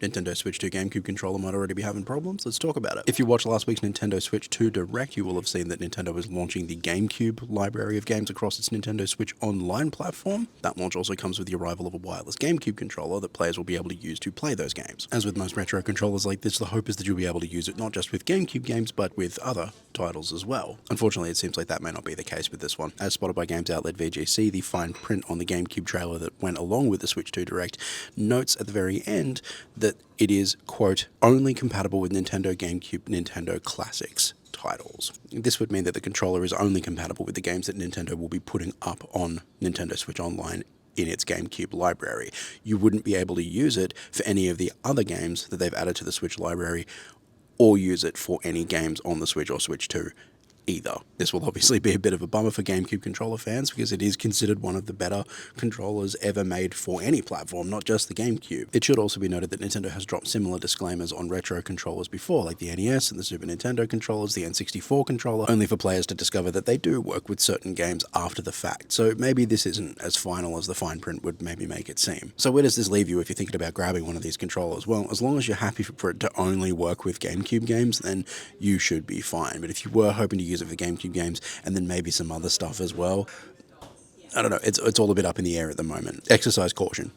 Nintendo Switch 2 GameCube controller might already be having problems. Let's talk about it. If you watched last week's Nintendo Switch 2 Direct, you will have seen that Nintendo is launching the GameCube library of games across its Nintendo Switch Online platform. That launch also comes with the arrival of a wireless GameCube controller that players will be able to use to play those games. As with most retro controllers like this, the hope is that you'll be able to use it not just with GameCube games, but with other titles as well. Unfortunately, it seems like that may not be the case with this one. As spotted by games outlet VGC, the fine print on the GameCube trailer that went along with the Switch 2 Direct notes at the very end that it is, quote, only compatible with Nintendo GameCube Nintendo Classics titles. This would mean that the controller is only compatible with the games that Nintendo will be putting up on Nintendo Switch Online in its GameCube library. You wouldn't be able to use it for any of the other games that they've added to the Switch library, or use it for any games on the Switch or Switch 2 either. This will obviously be a bit of a bummer for GameCube controller fans because it is considered one of the better controllers ever made for any platform, not just the GameCube. It should also be noted that Nintendo has dropped similar disclaimers on retro controllers before, like the NES and the Super Nintendo controllers, the N64 controller, only for players to discover that they do work with certain games after the fact. So maybe this isn't as final as the fine print would maybe make it seem. So where does this leave you if you're thinking about grabbing one of these controllers? Well, as long as you're happy for it to only work with GameCube games, then you should be fine. But if you were hoping to use it for GameCube games and then maybe some other stuff as well, I don't know, it's all a bit up in the air at the moment. Exercise caution.